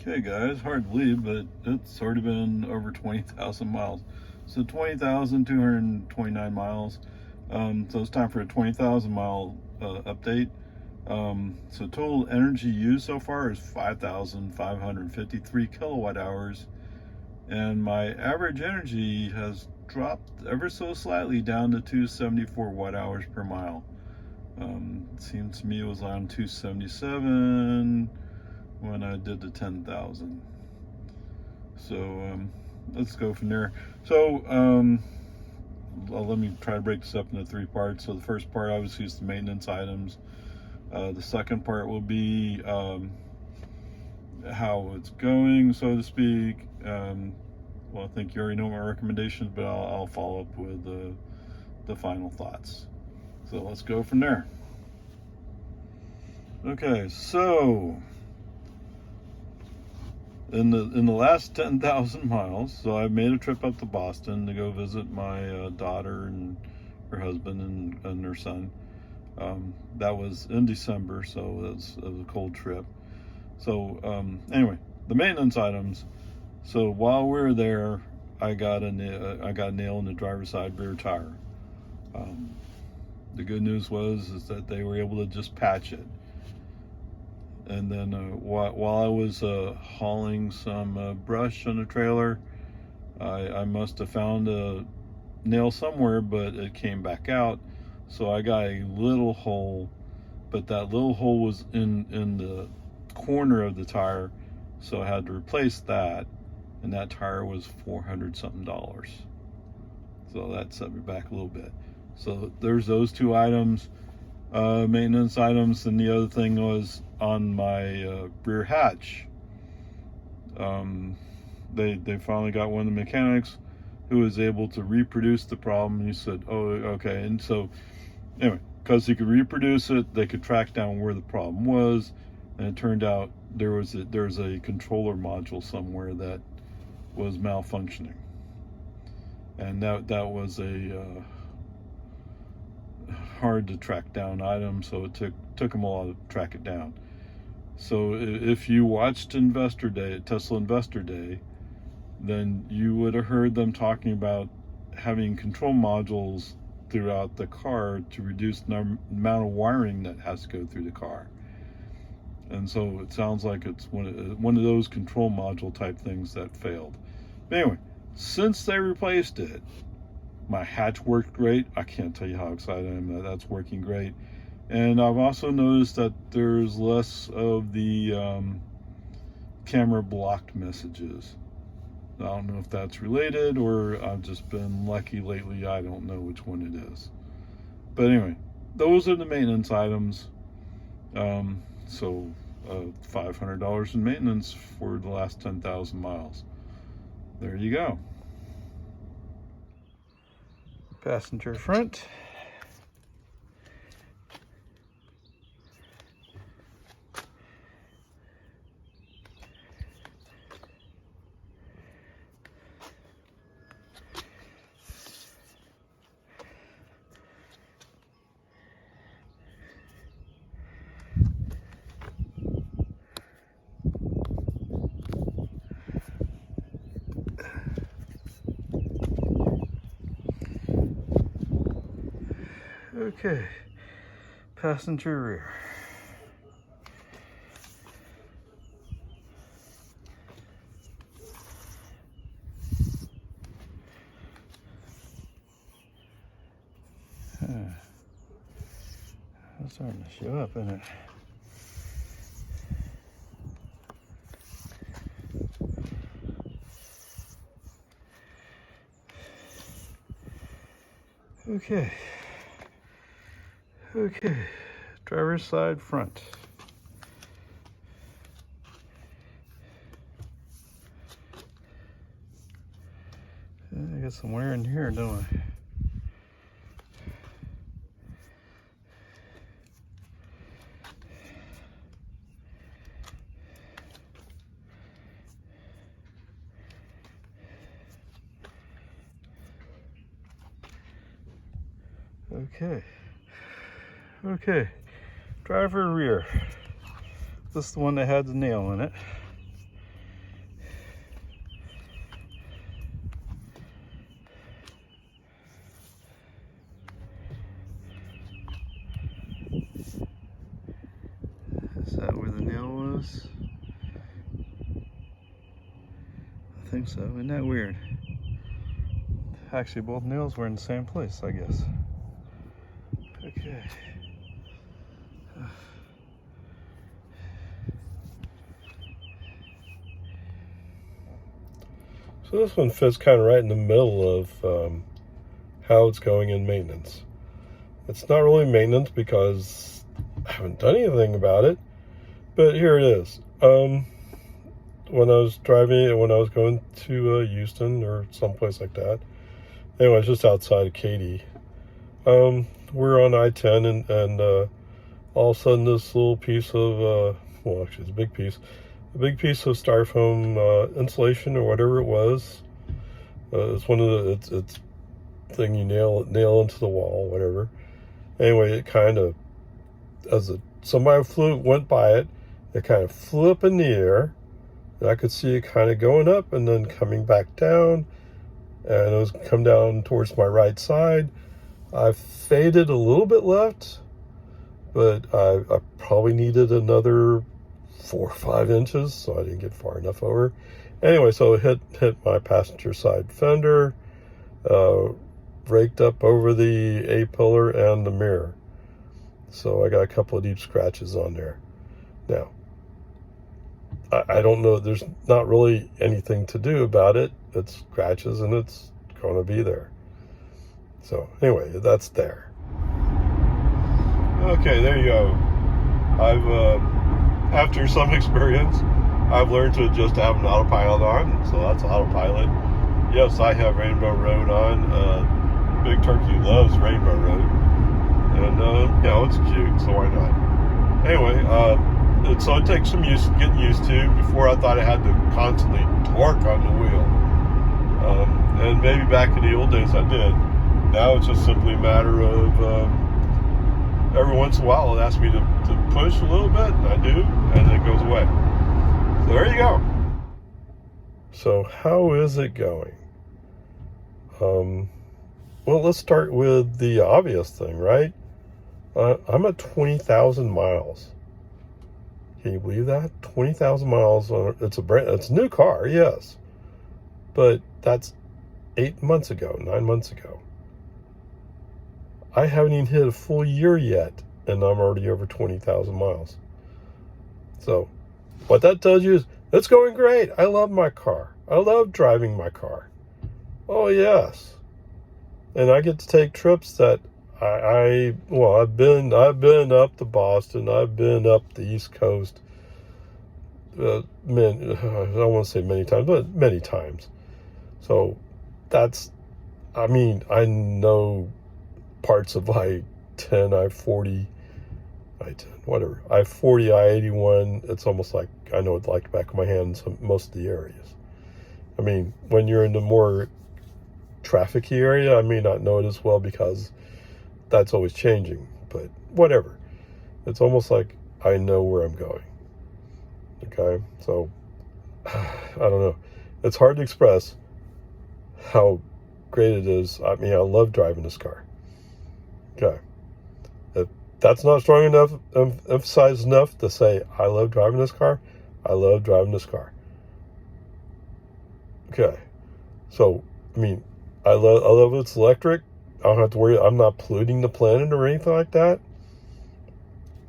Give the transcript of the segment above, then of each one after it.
Okay guys, hard to believe, but it's already been over 20,000 miles. So 20,229 miles. So it's time for a 20,000 mile update. So total energy used so far is 5,553 kilowatt hours. And my average energy has dropped ever so slightly down to 274 watt hours per mile. It seems to me it was on 277 when I did the 10,000. So let's go from there. So well, let me try to break this up into three parts. So the first part obviously is the maintenance items. The second part will be how it's going, so to speak. Well, I think you already know my recommendations, but I'll follow up with the final thoughts. So let's go from there. Okay, so in the last 10,000 miles, so I made a trip up to Boston to go visit my daughter and her husband and their son. That was in December, so it was a cold trip. So anyway, the maintenance items. So while we were there, I got a nail in the driver's side rear tire. The good news is that they were able to just patch it. And then while I was hauling some brush on the trailer, I must have found a nail somewhere, but it came back out. So I got a little hole, but that little hole was in the corner of the tire, so I had to replace that, and that tire was $400 something. So that set me back a little bit. So there's those two items, maintenance items. And the other thing was on my rear hatch. They finally got one of the mechanics who was able to reproduce the problem. And he said, oh, okay. And so anyway, because he could reproduce it, they could track down where the problem was. And it turned out there's a controller module somewhere that was malfunctioning. And that was a hard to track down item, so it took them a while to track it down. So if you watched Tesla Investor Day, then you would have heard them talking about having control modules throughout the car to reduce the amount of wiring that has to go through the car. And so it sounds like it's one of those control module type things that failed. But anyway, since they replaced it, my hatch worked great. I can't tell you how excited I am that that's working great. And I've also noticed that there's less of the camera blocked messages. I don't know if that's related or I've just been lucky lately. I don't know which one it is. But anyway, those are the maintenance items. So $500 in maintenance for the last 10,000 miles. There you go. Passenger front. Okay, passenger rear. It's starting to show up, isn't it? Okay. Okay, driver's side front. I got some wear in here, don't I? Okay. Okay. Driver rear. This is the one that had the nail in it. that where the nail was? I think so. Isn't that weird? Actually, both nails were in the same place, I guess. Okay. So this one fits kind of right in the middle of how it's going in maintenance. It's not really maintenance because I haven't done anything about it, but here it is. When I was going to Houston or someplace like that, anyway, it's just outside of Katy. We're on I-10 and all of a sudden this little piece of, well, actually it's a big piece of styrofoam insulation or whatever it was. It's one of the, it's thing you nail into the wall, whatever. Anyway, it kind of, somebody went by it, it kind of flew up in the air, and I could see it kind of going up and then coming back down, and it was come down towards my right side. I faded a little bit left, but I probably needed another 4 or 5 inches, so I didn't get far enough over. Anyway, so it hit my passenger side fender, raked up over the A-pillar and the mirror. So I got a couple of deep scratches on there. Now, I don't know, there's not really anything to do about it. It's scratches and it's going to be there. So anyway, that's there. Okay, there you go. After some experience, I've learned to just have an autopilot on, so that's autopilot. Yes, I have Rainbow Road on. Big Turkey loves Rainbow Road, and it's cute, so why not? Anyway, so it takes some getting used to. Before I thought I had to constantly torque on the wheel, and maybe back in the old days I did. Now it's just simply a matter of every once in a while it asks me to push a little bit, and I do, and it goes away. So there you go. So how is it going? Well, let's start with the obvious thing, right? I'm at 20,000 miles. Can you believe that? 20,000 miles. It's a new car, yes, but that's 9 months ago. I haven't even hit a full year yet, and I'm already over 20,000 miles. So what that tells you is it's going great. I love my car. I love driving my car. Oh, yes. And I get to take trips that I've been up to Boston. I've been up the East Coast. I don't want to say many times, but many times. So I know parts of I-10, I-40, I-10, whatever. I-40, I-81, it's almost like I know it like the back of my hand in most of the areas. I mean, when you're in the more trafficy area, I may not know it as well because that's always changing, but whatever. It's almost like I know where I'm going. Okay, so I don't know. It's hard to express how great it is. I mean, I love driving this car. Okay. If that's not strong enough, emphasized enough to say I love driving this car, I love driving this car. Okay. So, I mean, I love it's electric. I don't have to worry. I'm not polluting the planet or anything like that.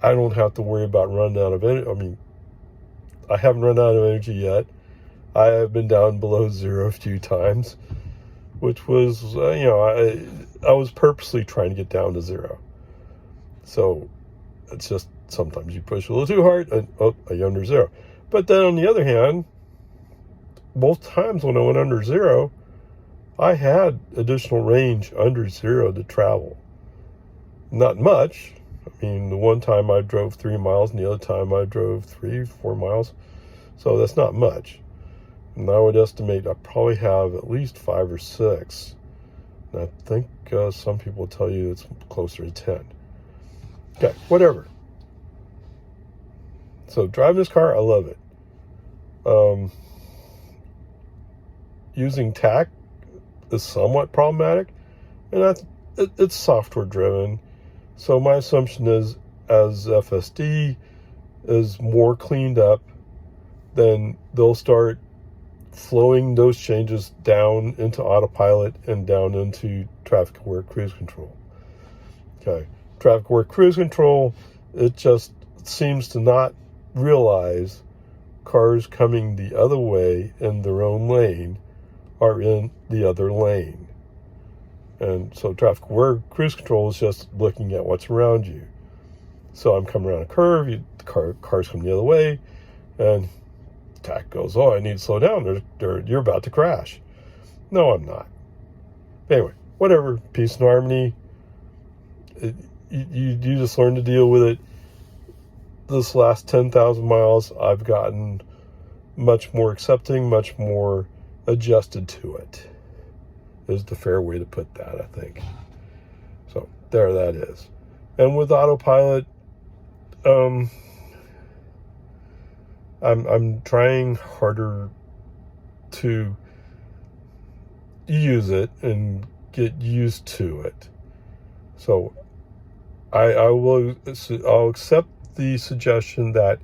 I don't have to worry about running out of energy. I mean, I haven't run out of energy yet. I have been down below zero a few times, which was, I was purposely trying to get down to zero. So it's just sometimes you push a little too hard and you're under zero. But then on the other hand, both times when I went under zero, I had additional range under zero to travel. Not much. I mean, the one time I drove 3 miles and the other time I drove 3-4 miles. So that's not much. And I would estimate I probably have at least 5 or 6. And I think some people tell you it's closer to 10. Okay, whatever. So driving this car, I love it. Using TAC is somewhat problematic, and it's software driven. So my assumption is, as FSD, is more cleaned up, then they'll start flowing those changes down into autopilot and down into traffic aware cruise control. Okay, traffic aware cruise control, it just seems to not realize cars coming the other way in their own lane are in the other lane. And so traffic aware cruise control is just looking at what's around you. So I'm coming around a curve, cars come the other way, and TAC goes, oh, I need to slow down. You're about to crash. No, I'm not. Anyway, whatever, peace and harmony. You just learn to deal with it. This last 10,000 miles, I've gotten much more accepting, much more adjusted to it, is the fair way to put that, I think. So there that is. And with autopilot, I'm trying harder to use it and get used to it. So I'll accept the suggestion that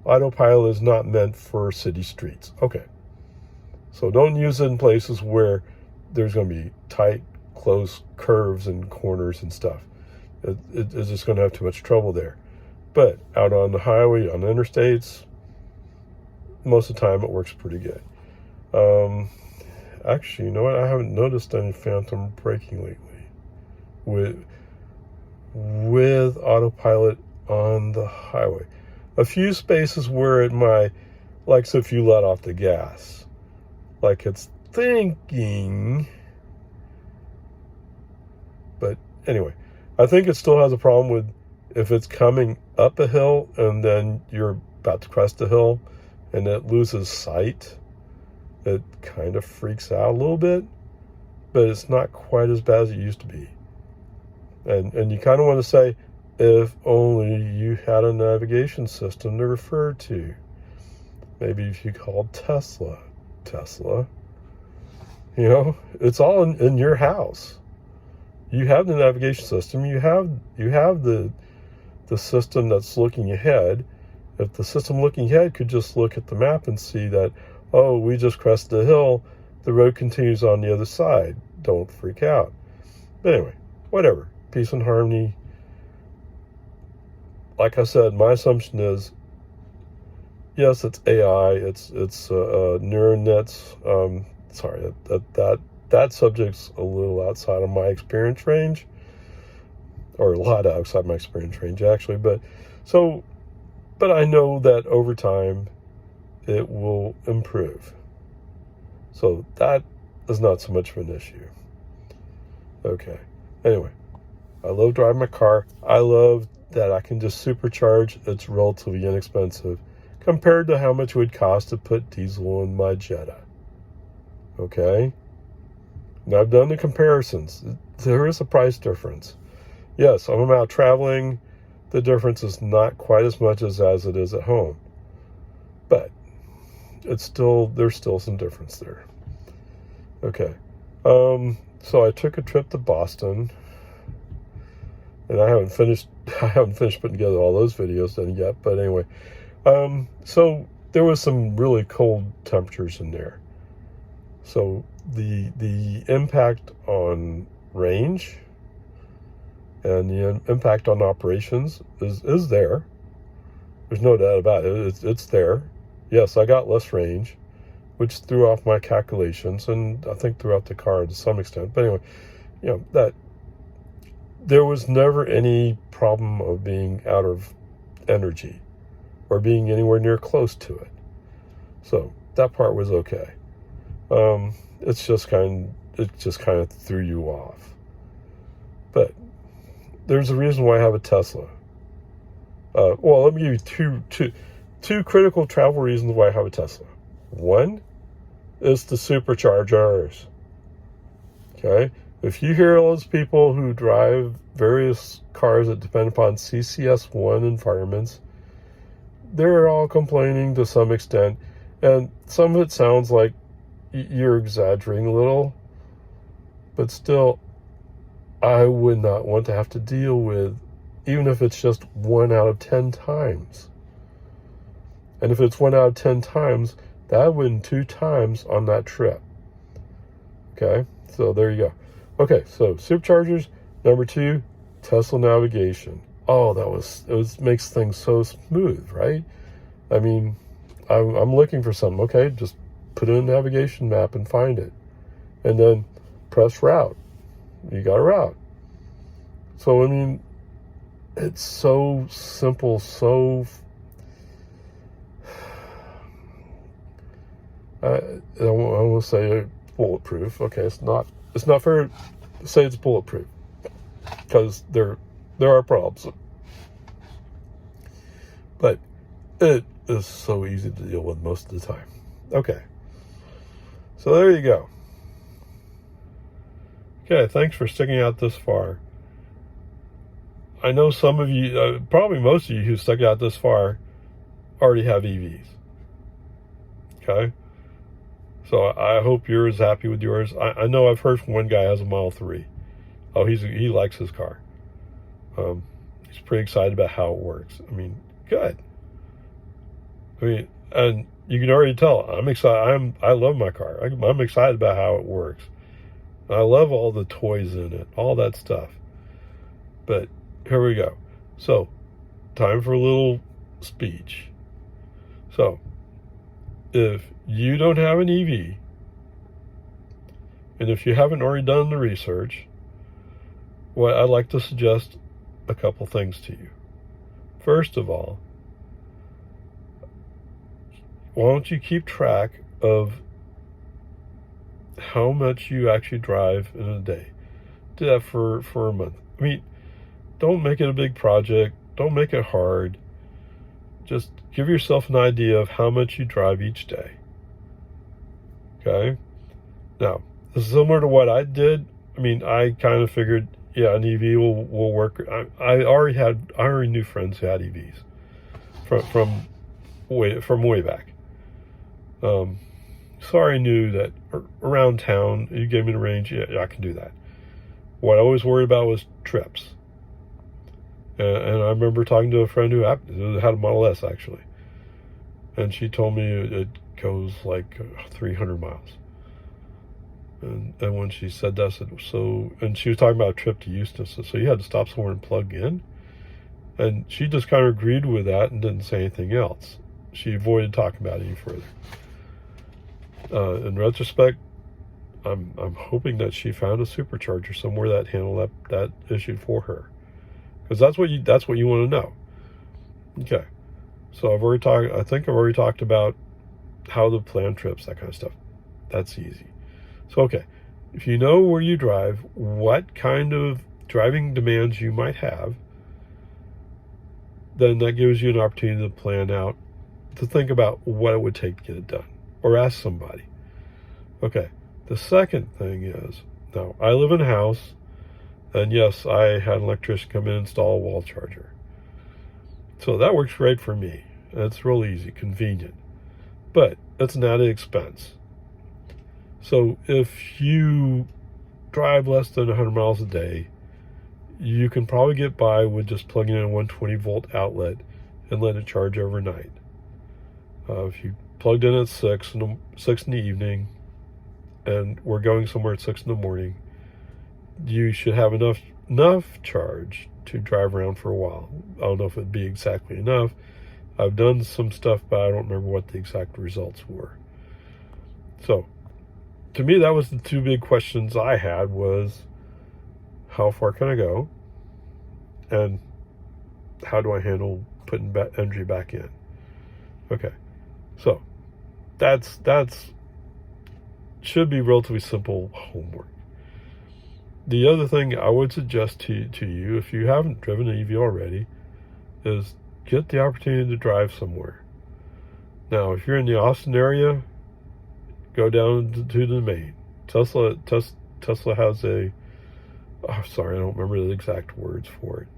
autopilot is not meant for city streets. Okay. So don't use it in places where there's going to be tight, close curves and corners and stuff. It's just going to have too much trouble there. But out on the highway, on the interstates, most of the time it works pretty good. Actually, you know what? I haven't noticed any phantom braking lately with autopilot on the highway. A few spaces where it might, like, so if you let off the gas, like it's thinking. But anyway, I think it still has a problem with if it's coming up a hill and then you're about to crest the hill and it loses sight. It kind of freaks out a little bit, but it's not quite as bad as it used to be. And you kind of want to say, if only you had a navigation system to refer to. Maybe if you called Tesla, you know, it's all in your house. You have the navigation system. You have the system that's looking ahead. If the system looking ahead could just look at the map and see that, oh, we just crested the hill, the road continues on the other side. Don't freak out. But anyway, whatever. Peace and harmony. Like I said, my assumption is, yes, it's AI. It's neural nets. Sorry, that subject's a little outside of my experience range, or a lot outside my experience range, actually. But I know that over time it will improve. So that is not so much of an issue. Okay. Anyway, I love driving my car. I love that I can just supercharge. It's relatively inexpensive compared to how much it would cost to put diesel in my Jetta. Okay? Now I've done the comparisons. There is a price difference. Yes, I'm out traveling. The difference is not quite as much as it is at home. But there's still some difference there. Okay. So I took a trip to Boston, and I haven't finished putting together all those videos then yet, but anyway. So there was some really cold temperatures in there. So the impact on range and the impact on operations is there. There's no doubt about it. It's there. Yes, I got less range, which threw off my calculations, and I think threw off the car to some extent. But anyway, you know, that there was never any problem of being out of energy or being anywhere near close to it. So that part was okay. It just kind of threw you off. But there's a reason why I have a Tesla. Well, let me give you two critical travel reasons why I have a Tesla. One is to supercharge ours. Okay? If you hear all those people who drive various cars that depend upon CCS1 environments, they're all complaining to some extent, and some of it sounds like you're exaggerating a little, but still, I would not want to have to deal with, even if it's just 1 out of 10 times, And if it's 1 out of 10 times, that would win 2 times on that trip. Okay, so there you go. Okay, so superchargers. Number 2, Tesla navigation. Oh, it makes things so smooth, right? I mean, I'm looking for something. Okay, just put in a navigation map and find it. And then press route. You got a route. So, I mean, it's so simple, so... I want to say bulletproof. Okay, it's not fair to say it's bulletproof, because there are problems. But it is so easy to deal with most of the time. Okay. So there you go. Okay, thanks for sticking out this far. I know some of you, probably most of you who stuck out this far, already have EVs. Okay? So I hope you're as happy with yours. I know I've heard from one guy who has a Model 3. Oh, he likes his car. He's pretty excited about how it works. I mean, good. I mean, and you can already tell I'm excited. I love my car. I'm excited about how it works. I love all the toys in it, all that stuff. But here we go. So, time for a little speech. So, if you don't have an EV, and if you haven't already done the research, well, I'd like to suggest a couple things to you. First of all, why don't you keep track of how much you actually drive in a day? Do that for a month. I mean, don't make it a big project. Don't make it hard. Just give yourself an idea of how much you drive each day. Okay? Now, this is similar to what I did. I mean, I kind of figured, yeah, an EV will work. I already knew friends who had EVs from way back. So I knew that around town, you gave me the range, yeah, I can do that. What I always worried about was trips. And I remember talking to a friend who had a Model S, actually. And she told me it goes like 300 miles. And when she said that, I said, so... And she was talking about a trip to Houston. So you had to stop somewhere and plug in? And she just kind of agreed with that and didn't say anything else. She avoided talking about it any further. In retrospect, I'm hoping that she found a supercharger somewhere that handled that issue for her. Because that's what you want to know. Okay. So I think I've already talked about how to plan trips, that kind of stuff. That's easy. So, okay. If you know where you drive, what kind of driving demands you might have, then that gives you an opportunity to plan out, to think about what it would take to get it done. Or ask somebody. Okay. The second thing is, now, I live in a house, and yes, I had an electrician come in and install a wall charger. So that works great for me. It's real easy, convenient. But it's an added expense. So if you drive less than 100 miles a day, you can probably get by with just plugging in a 120-volt outlet and let it charge overnight. If you plugged in at 6 in the evening, and we're going somewhere at 6 in the morning, you should have enough charge to drive around for a while. I don't know if it'd be exactly enough. I've done some stuff, but I don't remember what the exact results were. So, to me, that was the two big questions I had, was how far can I go? And how do I handle putting energy back in? Okay. So, that's should be relatively simple homework. The other thing I would suggest to you, if you haven't driven an EV already, is get the opportunity to drive somewhere. Now, if you're in the Austin area, go down to the Main. Tesla has a, I don't remember the exact words for it.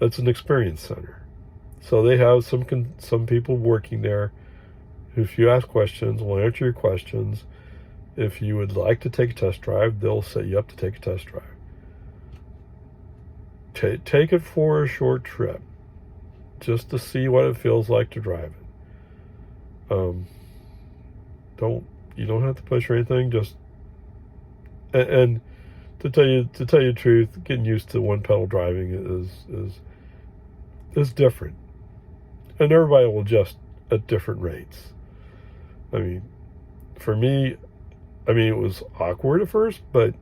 That's an experience center. So they have some people working there. If you ask questions, will answer your questions. If you would like to take a test drive, they'll set you up to take a test drive. Take it for a short trip, just to see what it feels like to drive it. You don't have to push or anything. Just and to tell you the truth, getting used to one pedal driving is different, and everybody will adjust at different rates. I mean, for me, it was awkward at first, but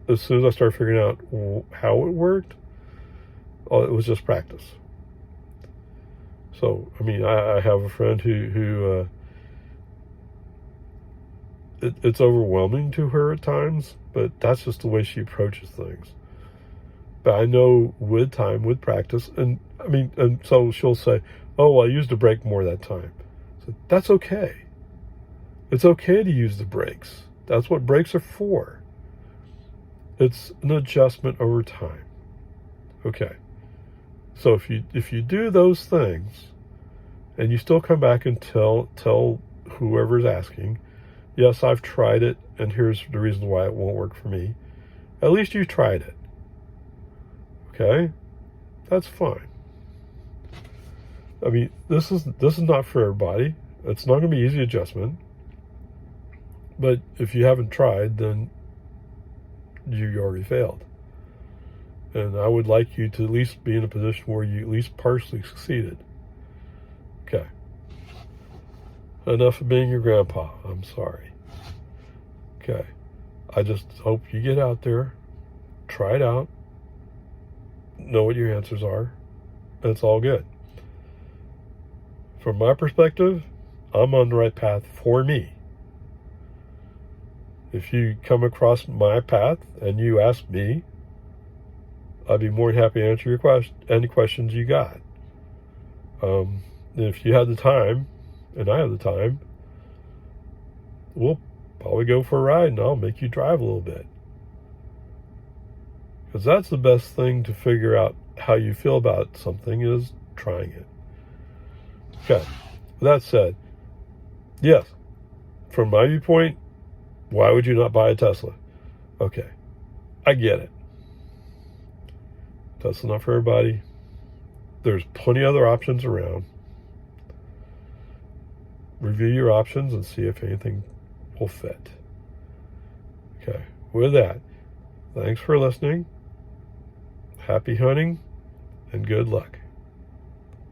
as soon as I started figuring out how it worked, it was just practice. So, I have a friend who it's overwhelming to her at times, but that's just the way she approaches things. But I know with time, with practice, and so she'll say, "Oh, I used the brake more that time." So that's okay. It's okay to use the brakes. That's what brakes are for. It's an adjustment over time. Okay. So if you do those things, and you still come back and tell whoever's asking, "Yes, I've tried it, and here's the reason why it won't work for me," at least you tried it. Okay? That's fine. This is not for everybody. It's not going to be easy adjustment. But if you haven't tried, then you already failed. And I would like you to at least be in a position where you at least partially succeeded. Okay. Enough of being your grandpa. I'm sorry. Okay. I just hope you get out there, try it out, know what your answers are, and it's all good. From my perspective, I'm on the right path for me. If you come across my path and you ask me, I'd be more than happy to answer your any questions you got. If you have the time, and I have the time, we'll probably go for a ride and I'll make you drive a little bit. Because that's the best thing to figure out how you feel about something, is trying it. Okay. With that said, yes, from my viewpoint, why would you not buy a Tesla? Okay. I get it. Tesla's not for everybody. There's plenty of other options around. Review your options and see if anything will fit. Okay. With that, thanks for listening. Happy hunting and good luck.